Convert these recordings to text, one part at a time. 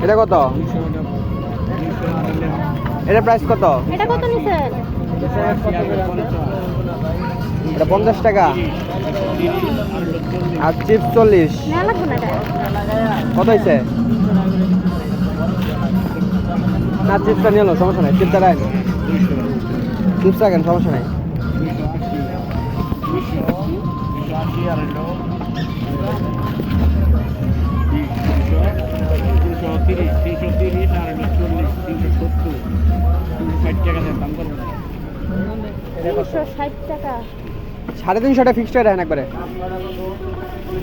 এটা কত? এটা প্রাইস কত? এটা কত নিছেন? এটা 50 টাকা আর চিপস 40। না লাগবে না এটা। কত হয়েছে? না চিপসটা নিয়ে এলো, সমস্যা নাই। চিপসটা রাখেন, চিপস রাখেন, সমস্যা নাই। টাকা 350 টাকা ফিক্সড রাখেন একবারে।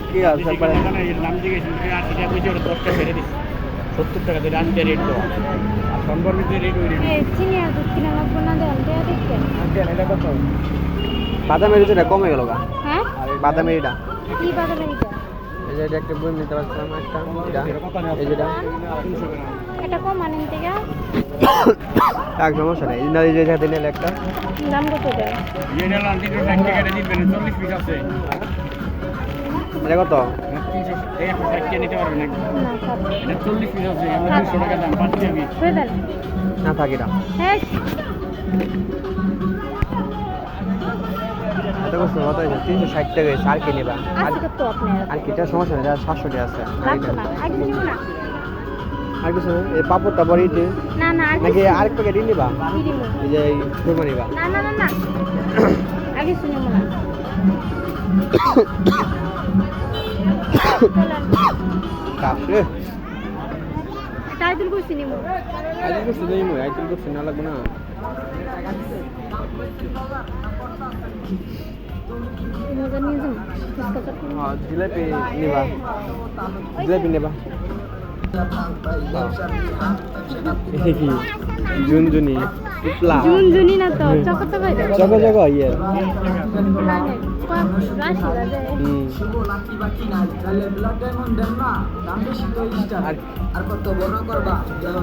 কি আছে একবারে? 70 টাকা দিয়ে রাখতে রেট তো আর সম্পর্কিত রেট ওই রেট। চিনি আর দুধ কিনা লাগবে না দেন দেয়া দেখবেন। এটা কত? বাদামের এটা কমে গেল গা। হ্যাঁ বাদামের এটা, কি বাদামের এটা? এই যে এটা একটা বই নিতে পারছিলাম একটা, এটা এই যেটা এটা কম আনেন থেকে এক সমস্যা নেই। এই যে জায়গাতে নিলে একটা দাম কত এটা? ইয়ে নিলাম 360 টাকা দিবেন, 40 পিস আছে। এটা কত? 360 টাকা নিতে পারবেন নাকি? না খাবো এটা 40 পিস আছে, আমরা 200 টাকা দাম পাচ্ছি আমি। হয়ে দেন। না থাকি না হ্যাঁ এত কষ্ট কত হয়েছে? 360 টাকা হয়েছে। আর কি নেবা? আজকে কত আপনার? আর কি? এটা সমস্যা নেই, 700 টাকা আছে। লাগবে না আগে নিব না। আর কিছু নেই? এই পাপড়টা বড় ইটে না না আগে নাকি আরেক প্যাকেট নিবা? কি দিব? এই যে খুরমা নিবা? না না না না আগে শুনে মনে কাপড়ে এটা আইদুল কইছি নিব। আইটেল করছি নেই, মই আইটেল করছি না, লাগবে না। মজা নিয়ে যাও হ্যাঁ জিলাপি নিবা? জিলাপি নেবা? এটা কি জুনজুনি টুপলা? জুনজুনি না তো চকত বাইরে জগ জগ ইয়ে। রাশি বাজে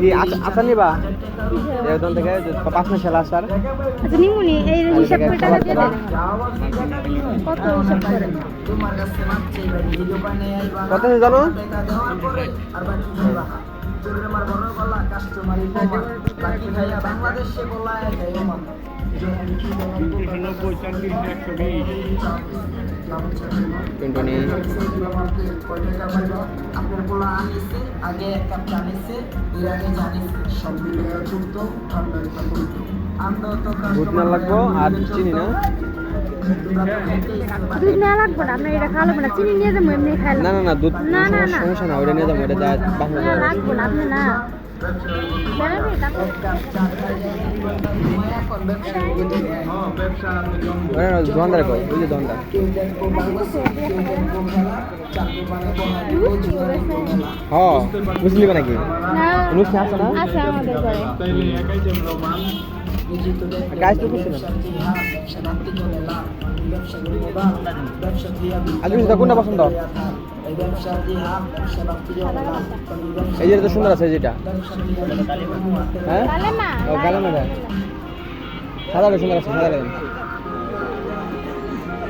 কি আচার নিবা? একদম থেকে 5 মাসের আচার। আচ্ছা নিমুনি এই হিসাব করে টাকা দিয়ে দেন। কত হিসাব করে? কত আছে জানো? দুধ না লাগবো আর চিনি না? দুধ নেওয়া লাগবে না, আপনার এটা খাওয়া লাগবে না, চিনি নিয়ে যাবো এমনি খাই না না না দুধ না না না সমস্যা না, ওইটা নিয়ে যাবো। ওইটা বাসা না লাগবে না আপনি না দোকানদার কই? ওই যে দোকানদার। হ্যাঁ বুঝলি নাকি? অনুষ্ঠান আছে না? আছে আমাদের ঘরে। গাছ তো কিছু না। আজকে কোনটা পছন্দ? এই যেটা তো সুন্দর আছে, যেটা হ্যাঁ ও কালামা দেয়। সাদাটা সুন্দর আছে, সাদা দেন।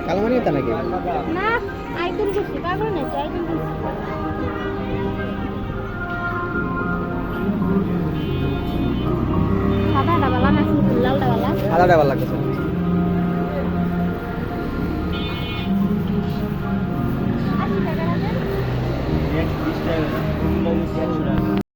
কালামা নিয়ে তা নাকি? না আইতুল খুশি পাগল না আইতুল খুশি সাদা ডাবালা না লাল ডাবালা? সাদাটা ভালো লাগতেছে।